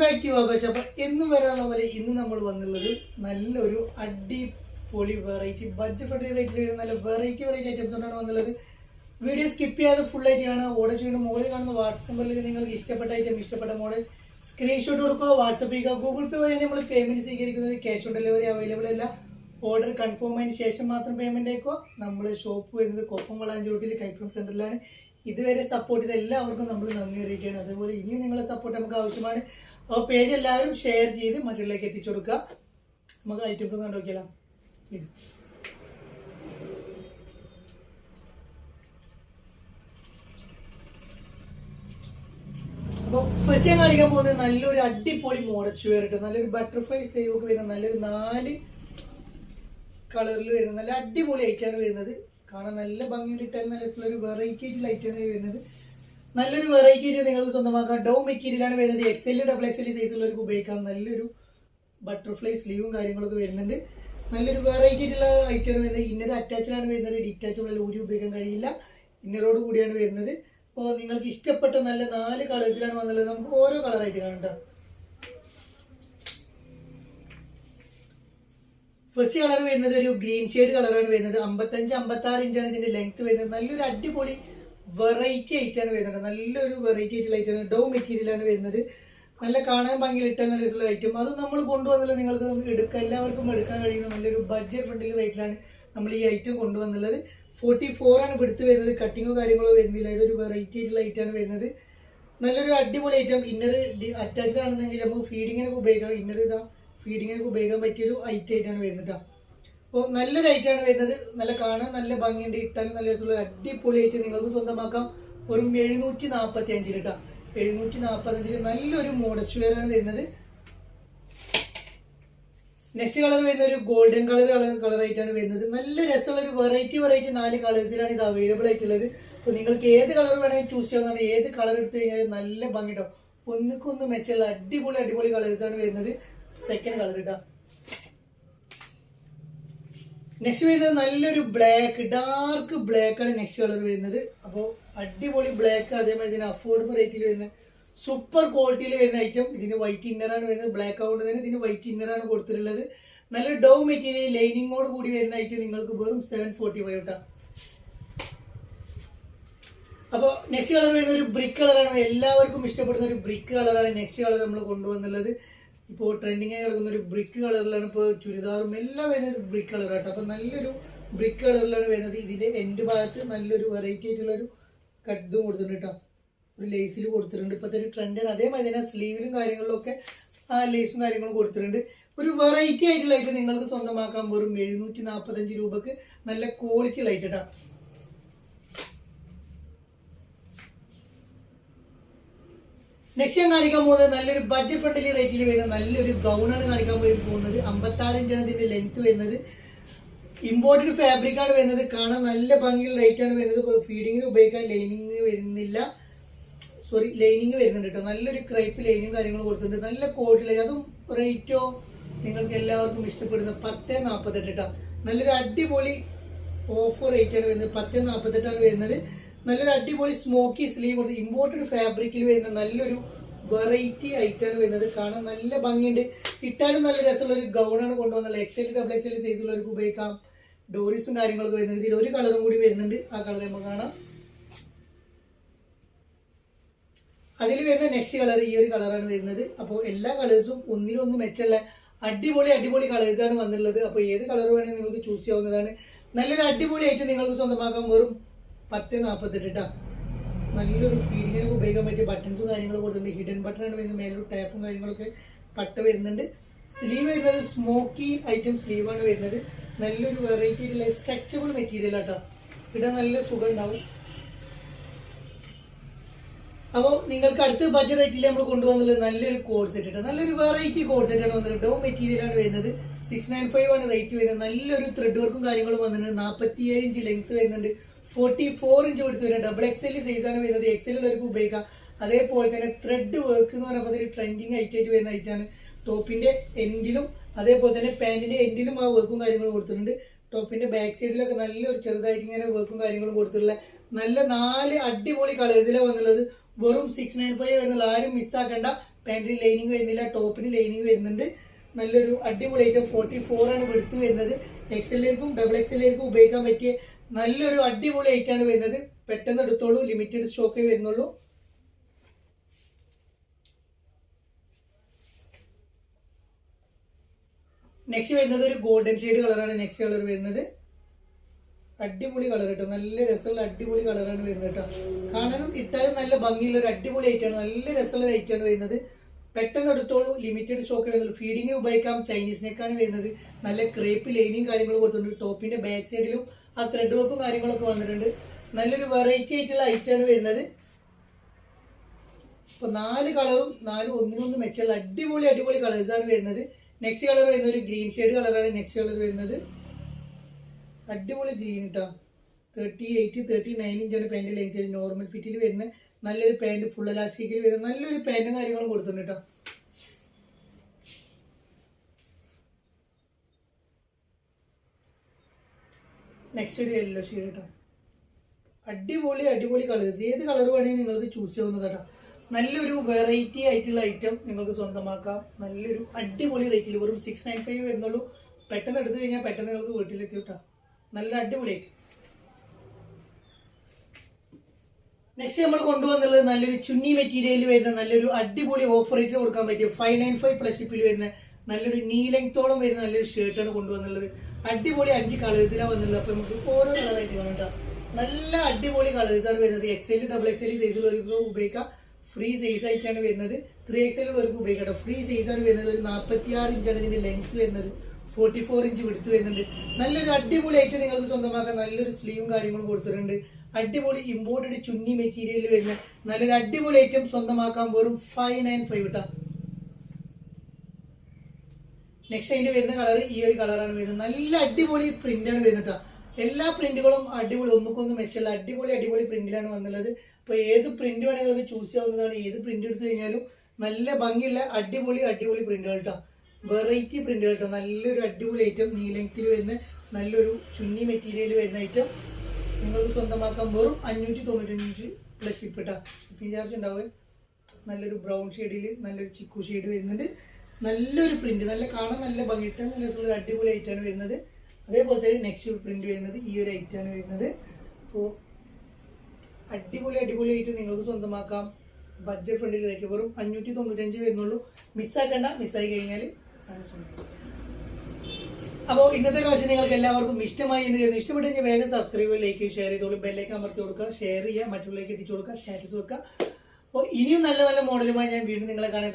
Back to ആഘോഷം. അപ്പം എന്നും വരാനുള്ള പോലെ ഇന്ന് നമ്മൾ വന്നുള്ളത് നല്ലൊരു അടിപൊളി വെറൈറ്റി ബഡ്ജറ്റ് ഫ്രണ്ട്ലി റേറ്റിൽ വരുന്ന നല്ല വെറൈറ്റി ഐറ്റംസ് കൊണ്ടാണ് വന്നുള്ളത്. വീഡിയോ സ്കിപ്പ് ചെയ്യാതെ ഫുൾ ആയിട്ട് കാണുക. ഓർഡർ ചെയ്യുന്ന മുകളിൽ കാണുന്ന വാട്സപ്പ് നമ്പറിൽ നിങ്ങൾക്ക് ഇഷ്ടപ്പെട്ട ഐറ്റം ഇഷ്ടപ്പെട്ട മോഡൽ സ്ക്രീൻഷോട്ട് കൊടുക്കുക, വാട്സപ്പ് ചെയ്യുക. ഗൂഗിൾ പേ വഴി നമ്മൾ പേയ്മെന്റ് സ്വീകരിക്കുന്നത്. ക്യാഷ് ഓൺ ഡെലിവറി അവൈലബിൾ അല്ല. ഓർഡർ കൺഫേം ആയതിനു ശേഷം മാത്രം പേയ്മെന്റ് അയക്കുക. നമ്മൾ ഷോപ്പ് വരുന്നത് കൊപ്പം വളാഞ്ചോട്ടിൽ കൈപ്പുറം സെന്ററിലാണ്. ഇതുവരെ സപ്പോർട്ട് ചെയ്ത എല്ലാവർക്കും നമ്മൾ നന്ദി അറിയിക്കുകയാണ്. അതുപോലെ ഇനിയും നിങ്ങളെ സപ്പോർട്ട് നമുക്ക് ആവശ്യമാണ്. അപ്പോൾ പേജ് എല്ലാവരും ഷെയർ ചെയ്ത് മറ്റുള്ളവർക്ക് എത്തിച്ചു കൊടുക്കുക. നമുക്ക് ഐറ്റംസ് ഒന്ന് കണ്ടുനോക്കിയാലോ. അപ്പോൾ ഫസ്റ്റ് ഞാൻ കാണിക്കാൻ പോകുന്നത് നല്ലൊരു അടിപൊളി മോഡസ്റ്റ് വെയർ ഇട്ട് നല്ലൊരു ബട്ടർഫ്ലൈ സ്ലീവ് ഒക്കെ വരുന്ന നല്ലൊരു 4 കളറിൽ വരുന്ന നല്ല അടിപൊളി ഐറ്റാണ് വരുന്നത്. കാണാൻ നല്ല ഭംഗിയുണ്ട്. ഇട്ടാൽ നല്ല ഒരു വെറൈറ്റി ആയിട്ടുള്ള ഐറ്റാണ് വരുന്നത്. നല്ലൊരു വെറൈറ്റി ആയിട്ട് നിങ്ങൾക്ക് സ്വന്തമാക്കാം. ഡൗ മെറ്റീരിയലാണ് വരുന്നത്. XL XXL സൈസുള്ളവർക്ക് ഉപയോഗിക്കാം. നല്ലൊരു ബട്ടർഫ്ലൈ സ്ലീവും കാര്യങ്ങളൊക്കെ വരുന്നുണ്ട്. നല്ലൊരു വെറൈറ്റി ആയിട്ടുള്ള ഐറ്റാണ് വരുന്നത്. ഇന്നർ അറ്റാച്ച്ഡാണ് വരുന്നത്. ഡിറ്റാച്ചബിൾ അല്ല, ഊരി ഉപയോഗിക്കാൻ കഴിയില്ല. ഇന്നറോട് കൂടിയാണ് വരുന്നത്. അപ്പോൾ നിങ്ങൾക്ക് ഇഷ്ടപ്പെട്ട നല്ല 4 കളേഴ്സിലാണ് വന്നുള്ളത്. നമുക്ക് ഓരോ കളറായിട്ട് കാണാം. ഫസ്റ്റ് കളർ വരുന്നത് ഒരു ഗ്രീൻ ഷെയ്ഡ് കളറാണ് വരുന്നത്. 55-56 ഇഞ്ചാണ് ഇതിന്റെ ലെങ്ത് വരുന്നത്. നല്ലൊരു അടിപൊളി വെറൈറ്റി ആയിട്ടാണ് വരുന്നത്. നല്ലൊരു വെറൈറ്റി ആയിട്ടുള്ള ഐറ്റാണ്. ഡൗ മെറ്റീരിയലാണ് വരുന്നത്. നല്ല കാണാൻ ഭംഗിയിൽ ഇട്ടാൽ നല്ല രസമുള്ള ഐറ്റം. അത് നമ്മൾ കൊണ്ടുവന്നത് നിങ്ങൾക്ക് എടുക്കാം, എല്ലാവർക്കും എടുക്കാൻ കഴിയുന്ന നല്ലൊരു ബഡ്ജറ്റ് ഫ്രണ്ട്ലി റേറ്റിലാണ് നമ്മൾ ഈ ഐറ്റം കൊണ്ടുവന്നുള്ളത്. 44 ആണ് എടുത്ത് വരുന്നത്. കട്ടിങ്ങോ കാര്യങ്ങളോ വരുന്നില്ല. ഇതൊരു വെറൈറ്റി ആയിട്ടുള്ള ഐറ്റാണ് വരുന്നത്. നല്ലൊരു അടിപൊളി ഐറ്റം. ഇന്നർ അറ്റാച്ച്ഡ് ആണെന്നെങ്കിൽ നമുക്ക് ഫീഡിങ്ങിനൊക്കെ ഉപയോഗിക്കാം. ഇന്നർ ഇതാ ഫീഡിങ്ങിനൊക്കെ ഉപയോഗിക്കാൻ പറ്റിയൊരു ഐറ്റം ആയിട്ടാണ് വരുന്നത്. അപ്പോൾ നല്ലൊരു ഐറ്റാണ് വരുന്നത്. നല്ല കാണാൻ നല്ല ഭംഗിയുണ്ട്. ഇട്ടാലും നല്ല രസമുള്ള അടിപൊളി ഐറ്റം നിങ്ങൾക്ക് സ്വന്തമാക്കാം. ഒരു 745 കേട്ടോ. 745 നല്ലൊരു മോഡസ്റ്റ് വെയർ ആണ് വരുന്നത്. നെക്സ്റ്റ് കളർ വരുന്ന ഒരു ഗോൾഡൻ കളർ ആയിട്ടാണ് വരുന്നത്. നല്ല രസമുള്ള ഒരു വെറൈറ്റി 4 കളേഴ്സിലാണ് ഇത് അവൈലബിൾ ആയിട്ടുള്ളത്. അപ്പോൾ നിങ്ങൾക്ക് ഏത് കളർ വേണമെങ്കിൽ ചൂസ് ചെയ്യാവുന്നതാണ്. ഏത് കളർ എടുത്തു കഴിഞ്ഞാൽ നല്ല ഭംഗിട്ടോ. ഒന്നിക്കൊന്ന് മെച്ചുള്ള അടിപൊളി കളേഴ്സാണ് വരുന്നത്. സെക്കൻഡ് കളർ ഇട്ടാ. നെക്സ്റ്റ് വരുന്നത് നല്ലൊരു ബ്ലാക്ക്, ഡാർക്ക് ബ്ലാക്ക് ആണ് നെക്സ്റ്റ് കളർ വരുന്നത്. അപ്പോൾ അടിപൊളി ബ്ലാക്ക്, അതേമാതിരി ഇതിന് അഫോർഡബിൾ റേറ്റിൽ വരുന്ന സൂപ്പർ ക്വാളിറ്റിയിൽ വരുന്ന ഐറ്റം. ഇതിന് വൈറ്റ് ഇന്നറാണ് വരുന്നത്. ബ്ലാക്ക് ആവുകൊണ്ട് തന്നെ ഇതിന് വൈറ്റ് ഇന്നറാണ് കൊടുത്തിട്ടുള്ളത്. നല്ല ഡൗ മെറ്റീരിയൽ ലൈനിങ്ങോട് കൂടി വരുന്ന ഐറ്റം നിങ്ങൾക്ക് വെറും 745 കേട്ടോ. അപ്പോൾ നെക്സ്റ്റ് കളർ വരുന്ന ഒരു ബ്രിക്ക് കളറാണ്. എല്ലാവർക്കും ഇഷ്ടപ്പെടുന്ന ഒരു ബ്രിക്ക് കളറാണ് നെക്സ്റ്റ് കളർ നമ്മൾ കൊണ്ടുവന്നുള്ളത്. ഇപ്പോൾ ട്രെൻഡിങ് ആയി കിടക്കുന്ന ഒരു ബ്രിക്ക് കളറിലാണ് ഇപ്പോൾ ചുരിദാറും എല്ലാം വരുന്ന ഒരു ബ്രിക്ക് കളർ കേട്ടോ. അപ്പോൾ നല്ലൊരു ബ്രിക്ക് കളറിലാണ് വരുന്നത്. ഇതിൻ്റെ എൻഡ് ഭാഗത്ത് നല്ലൊരു വെറൈറ്റി ആയിട്ടുള്ള ഒരു കട്ടും കൊടുത്തിട്ടുണ്ട് കേട്ടോ. ഒരു ലേസിൽ കൊടുത്തിട്ടുണ്ട്. ഇപ്പോഴത്തെ ഒരു ട്രെൻഡാണ്. അതേമാതിരി തന്നെ സ്ലീവിലും കാര്യങ്ങളിലൊക്കെ ആ ലേസും കാര്യങ്ങളും കൊടുത്തിട്ടുണ്ട്. ഒരു വെറൈറ്റി ആയിട്ടുള്ള ഐറ്റം നിങ്ങൾക്ക് സ്വന്തമാക്കാൻ വെറും 745 രൂപക്ക് നല്ല ക്വാളിറ്റി ലൈറ്റ് കേട്ടോ. നെക്സ്റ്റ് ഞാൻ കാണിക്കാൻ പോകുന്നത് നല്ലൊരു ബഡ്ജറ്റ് ഫ്രണ്ട്ലി റേറ്റിൽ വരുന്ന നല്ലൊരു ഗൗണാണ് കാണിക്കാൻ പോകുന്നത്. 56 ഇഞ്ചാണ് ഇതിന്റെ ലെങ്ത് വരുന്നത്. ഇമ്പോർട്ടഡ് ഫാബ്രിക് ആണ് വരുന്നത്. കാണാൻ നല്ല ഭംഗിയുള്ള റേറ്റ് ആണ് വരുന്നത്. ഫീഡിങ്ങിന് ഉപയോഗിക്കാൻ ലൈനിങ് വരുന്നില്ല, ലൈനിങ് വരുന്നുണ്ട് കേട്ടോ. നല്ലൊരു ക്രൈപ്പ് ലൈനിങ് കാര്യങ്ങൾ കൊടുത്തിട്ടുണ്ട്. നല്ല ക്വാളിറ്റി. അതും റേറ്റോ നിങ്ങൾക്ക് എല്ലാവർക്കും ഇഷ്ടപ്പെടുന്ന 1048 കേട്ടോ. നല്ലൊരു അടിപൊളി ഓഫർ റേറ്റ് ആണ് വരുന്നത്. 1048 ആണ് വരുന്നത്. നല്ലൊരു അടിപൊളി സ്മോക്കി സ്ലീവ് കൊടുത്ത് ഇമ്പോർട്ടഡ് ഫാബ്രിക്കിൽ വരുന്ന നല്ലൊരു വെറൈറ്റി ഐറ്റാണ് വരുന്നത്. കാണാൻ നല്ല ഭംഗിയുണ്ട്. ഇട്ടാലും നല്ല രസമുള്ള ഒരു ഗൗണാണ് കൊണ്ടുവന്നുള്ളത്. XL XXL സൈസുള്ളവർക്ക് ഉപയോഗിക്കാം. ഡോറീസും കാര്യങ്ങളൊക്കെ വരുന്നുണ്ട്. ഇതിൽ ഒരു കളറും കൂടി വരുന്നുണ്ട്. ആ കളർ നമുക്ക് കാണാം. അതിൽ വരുന്ന നെക്സ്റ്റ് കളർ ഈ ഒരു കളറാണ് വരുന്നത്. അപ്പോൾ എല്ലാ കളേഴ്സും ഒന്നിനൊന്ന് മെച്ചുള്ള അടിപൊളി കളേഴ്സാണ് വന്നിട്ടുള്ളത്. അപ്പോൾ ഏത് കളർ വേണമെങ്കിൽ നിങ്ങൾക്ക് ചൂസ് ചെയ്യാവുന്നതാണ്. നല്ലൊരു അടിപൊളി ഐറ്റം നിങ്ങൾക്ക് സ്വന്തമാക്കാൻ വെറും 1048 കേട്ടോ. നല്ലൊരു ഫീഡിങ്ങിനൊക്കെ ഉപയോഗിക്കാൻ പറ്റിയ ബട്ടൺസും കാര്യങ്ങളും കൊടുത്തിട്ടുണ്ട്. ഹിഡൻ ബട്ടണാണ് വരുന്നത്. മേലൊരു ടാപ്പും കാര്യങ്ങളൊക്കെ പട്ട വരുന്നുണ്ട്. സ്ലീവ് വരുന്നത് സ്മോക്കി ഐറ്റം സ്ലീവാണ് വരുന്നത്. നല്ലൊരു വെറൈറ്റി ആയിട്ടുള്ള സ്ട്രെച്ചബിൾ മെറ്റീരിയൽ ആട്ടോ. ഇടാൻ നല്ല സുഖം ഉണ്ടാവും. അപ്പോൾ നിങ്ങൾക്ക് അടുത്ത ബഡ്ജറ്റ് റേറ്റിൽ നമ്മൾ കൊണ്ടുവന്നുള്ളത് നല്ലൊരു കോഡ് സെറ്റ് ഇട്ടോ. നല്ലൊരു വെറൈറ്റി കോഡ് സെറ്റാണ് വന്നത്. ഡോ മെറ്റീരിയലാണ് വരുന്നത്. 695 ആണ് റേറ്റ് വരുന്നത്. നല്ലൊരു ത്രെഡ് വർക്കും കാര്യങ്ങളും വന്നിട്ടുണ്ട്. 47 ഇഞ്ച് ലെങ്ത് വരുന്നുണ്ട്. 44 ഇഞ്ച് കൊടുത്ത് വരുന്നത്. XXL സൈസാണ് വരുന്നത്. XL ഉള്ളവർക്ക് ഉപയോഗിക്കാം. അതേപോലെ തന്നെ ത്രെഡ് വർക്ക് എന്ന് പറയുമ്പോൾ ഒരു ട്രെൻഡിങ് ഐറ്റായിട്ട് വരുന്ന ഐറ്റാണ്. ടോപ്പിന്റെ എൻഡിലും അതേപോലെ തന്നെ പാൻറ്റിന്റെ എൻഡിലും ആ വർക്കും കാര്യങ്ങളും കൊടുത്തിട്ടുണ്ട്. ടോപ്പിന്റെ ബാക്ക് സൈഡിലൊക്കെ നല്ലൊരു ചെറുതായിട്ട് ഇങ്ങനെ വർക്കും കാര്യങ്ങളും കൊടുത്തിട്ടുള്ള നല്ല 4 അടിപൊളി കളേഴ്സിലാണ് വന്നുള്ളത്. വെറും 695 എന്നുള്ള ആരും മിസ്സാക്കണ്ട. പാൻറ്റിന് ലൈനിങ് വരുന്നില്ല, ടോപ്പിന് ലൈനിങ് വരുന്നുണ്ട്. നല്ലൊരു അടിപൊളി ഐറ്റം. 44 ആണ് വെടുത്ത് വരുന്നത്. എക്സലിലേക്കും ഡബിൾ എക്സലിലേക്കും ഉപയോഗിക്കാൻ പറ്റിയ നല്ലൊരു അടിപൊളി ഐറ്റാണ് വരുന്നത്. പെട്ടെന്ന് എടുത്തോളൂ, ലിമിറ്റഡ് സ്റ്റോക്കേ വരുന്നുള്ളൂ. നെക്സ്റ്റ് വരുന്നത് ഒരു ഗോൾഡൻ ഷെയ്ഡ് കളറാണ്. നെക്സ്റ്റ് കളർ വരുന്നത് അടിപൊളി കളർ കേട്ടോ, നല്ല രസമുള്ള അടിപൊളി കളറാണ് വരുന്നത് കേട്ടോ. കാണാനും ഇട്ടാലും നല്ല ഭംഗിയുള്ള ഒരു അടിപൊളി ഐറ്റാണ്, നല്ല രസമുള്ള ഐറ്റാണ് വരുന്നത്. പെട്ടെന്ന് എടുത്തോളൂ, ലിമിറ്റഡ് സ്റ്റോക്ക് വരുന്നുള്ളൂ. ഫീഡിങ്ങിന് ഉപയോഗിക്കാം. ചൈനീസ് നെക്കാണ് വരുന്നത്. നല്ല ക്രേപ്പ് ലൈനിങ് കാര്യങ്ങളും കൊടുത്തിട്ടുണ്ട്. ടോപ്പിന്റെ ബാക്ക് സൈഡിലും ആ ത്രെഡ് വർക്കും കാര്യങ്ങളൊക്കെ വന്നിട്ടുണ്ട്. നല്ലൊരു വെറൈറ്റി ആയിട്ടുള്ള ഐറ്റാണ് വരുന്നത്. ഇപ്പൊ 4 കളറും 4 ഒന്നിനൊന്ന് മെച്ചുള്ള അടിപൊളി അടിപൊളി കളേഴ്സാണ് വരുന്നത്. നെക്സ്റ്റ് കളർ വരുന്നത് ഒരു ഗ്രീൻ ഷെയ്ഡ് കളറാണ്. നെക്സ്റ്റ് കളർ വരുന്നത് അടിപൊളി ഗ്രീൻ കേട്ടോ. 38-39 ഇഞ്ചാണ് പാൻറ് ലെങ്ത്. നോർമൽ ഫിറ്റിൽ വരുന്ന നല്ലൊരു പാൻറ്, ഫുൾ എലാസ്റ്റിക്കിൽ വരുന്ന നല്ലൊരു പാൻറ്റും കാര്യങ്ങളും കൊടുത്തിട്ടുണ്ട് കേട്ടോ. നെക്സ്റ്റ് ഒരു യെല്ലോ ഷെയ്ഡ് കേട്ടോ. അടിപൊളി അടിപൊളി കളേഴ്സ്. ഏത് കളർ വേണമെങ്കിൽ നിങ്ങൾക്ക് ചൂസ് ചെയ്യാവുന്നത് കേട്ടോ. നല്ലൊരു വെറൈറ്റി ആയിട്ടുള്ള ഐറ്റം നിങ്ങൾക്ക് സ്വന്തമാക്കാം. നല്ലൊരു അടിപൊളി റേറ്റിൽ വെറും 695 വരുന്നുള്ളൂ. പെട്ടെന്ന് എടുത്തു കഴിഞ്ഞാൽ പെട്ടെന്ന് നിങ്ങൾക്ക് വീട്ടിലെത്തി കേട്ടോ. നല്ല അടിപൊളി ഐറ്റം. നെക്സ്റ്റ് നമ്മൾ കൊണ്ടുവന്നുള്ളത് നല്ലൊരു ചുന്നി മെറ്റീരിയലിൽ വരുന്ന നല്ലൊരു അടിപൊളി ഓഫർ റേറ്റിൽ കൊടുക്കാൻ പറ്റിയ 595 പ്ലസ് ഷിപ്പിൽ വരുന്ന നല്ലൊരു നീ ലെങ്ത്തോളം വരുന്ന നല്ലൊരു ഷർട്ടാണ് കൊണ്ടുവന്നുള്ളത്. അടിപൊളി 5 കളേഴ്സിലാണ് വന്നുള്ളത്. അപ്പൊ നമുക്ക് ഓരോ കളറായിട്ട് വേണം കേട്ടോ. നല്ല അടിപൊളി കളേഴ്സാണ് വരുന്നത്. എക്സൽ ഡബിൾ എക്സൽ സൈസിലുള്ളവർക്ക് ഉപയോഗിക്കാം. ഫ്രീ സൈസ് ആയിട്ടാണ് വരുന്നത്. 3XL ഉള്ളവർക്ക് ഉപയോഗിക്കാം. ഫ്രീ സൈസ് ആണ് വരുന്നത്. ഒരു 46 ഇഞ്ചാണ് ഇതിന്റെ ലെങ്ത് വരുന്നത്. 44 ഇഞ്ച് വിടുത്ത് വരുന്നുണ്ട്. നല്ലൊരു അടിപൊളി ആയിട്ട് നിങ്ങൾക്ക് സ്വന്തമാക്കാൻ നല്ലൊരു സ്ലീവും കാര്യങ്ങളും കൊടുത്തിട്ടുണ്ട്. അടിപൊളി ഇമ്പോർട്ടഡ് ചുന്നി മെറ്റീരിയലിൽ വരുന്ന നല്ലൊരു അടിപൊളി ഐറ്റം സ്വന്തമാക്കാൻ വെറും 595 കേട്ടോ. നെക്സ്റ്റ് അതിന്റെ വരുന്ന കളർ ഈ ഒരു കളറാണ് വരുന്നത്. നല്ല അടിപൊളി പ്രിന്റാണ് വരുന്നത് കേട്ടോ. എല്ലാ പ്രിന്റുകളും അടിപൊളി, ഒന്നുക്കൊന്നും മെച്ചല്ല അടിപൊളി അടിപൊളി പ്രിന്റിലാണ് വന്നുള്ളത്. അപ്പൊ ഏത് പ്രിന്റ് വേണമെങ്കിൽ അത് ചൂസ് ചെയ്യാവുന്നതാണ്. ഏത് പ്രിന്റ് എടുത്തു കഴിഞ്ഞാലും നല്ല ഭംഗിയുള്ള അടിപൊളി അടിപൊളി പ്രിന്റുകൾ കേട്ടോ. വെറൈറ്റി പ്രിന്റുകൾ കേട്ടോ. നല്ലൊരു അടിപൊളി ഐറ്റം, നീ ലെങ്ത്തിൽ വരുന്ന നല്ലൊരു ചുന്നി മെറ്റീരിയൽ വരുന്ന ഐറ്റം നിങ്ങൾക്ക് സ്വന്തമാക്കാൻ വെറും 595 പ്ലസ് ഷിപ്പ് കേട്ടോ. ഷിപ്പിംഗ് ചാർജ് ഉണ്ടാവുക. നല്ലൊരു ബ്രൗൺ ഷെയ്ഡിൽ നല്ലൊരു ചിക്കു ഷെയ്ഡ് വരുന്നുണ്ട്. നല്ലൊരു പ്രിന്റ്, നല്ല കാണാൻ നല്ല ഭംഗിയിട്ടാണ്, നല്ല രസമുള്ള അടിപൊളി ഐറ്റാണ് വരുന്നത്. അതേപോലെ തന്നെ നെക്സ്റ്റ് പ്രിന്റ് വരുന്നത് ഈ ഒരു ഐറ്റാണ് വരുന്നത്. അപ്പോൾ അടിപൊളി അടിപൊളി ആയിട്ട് നിങ്ങൾക്ക് സ്വന്തമാക്കാം. ബഡ്ജറ്റ് ഫ്രണ്ടിൽ റേറ്റ് വെറും 595 വരുന്നുള്ളൂ. മിസ്സാക്കണ്ട, മിസ്സായി കഴിഞ്ഞാൽ അപ്പോൾ ഇന്നത്തെ കാഴ്ച നിങ്ങൾക്ക് എല്ലാവർക്കും ഇഷ്ടമായി എന്ന് കരുതുന്നു. ഇഷ്ടപ്പെട്ടു കഴിഞ്ഞാൽ വേഗം സബ്സ്ക്രൈബ്, ലൈക്ക്, ഷെയർ ചെയ്തോളൂ. ബെല്ലൈക്കൻ അമർത്തി കൊടുക്കുക, ഷെയർ ചെയ്യുക, മറ്റുള്ളവർക്ക് എത്തിച്ചു കൊടുക്കുക, സ്റ്റാറ്റസ് വെക്കുക. അപ്പോൾ ഇനിയും നല്ല നല്ല മോഡലുമായി ഞാൻ വീണ്ടും നിങ്ങളെ കാണാൻ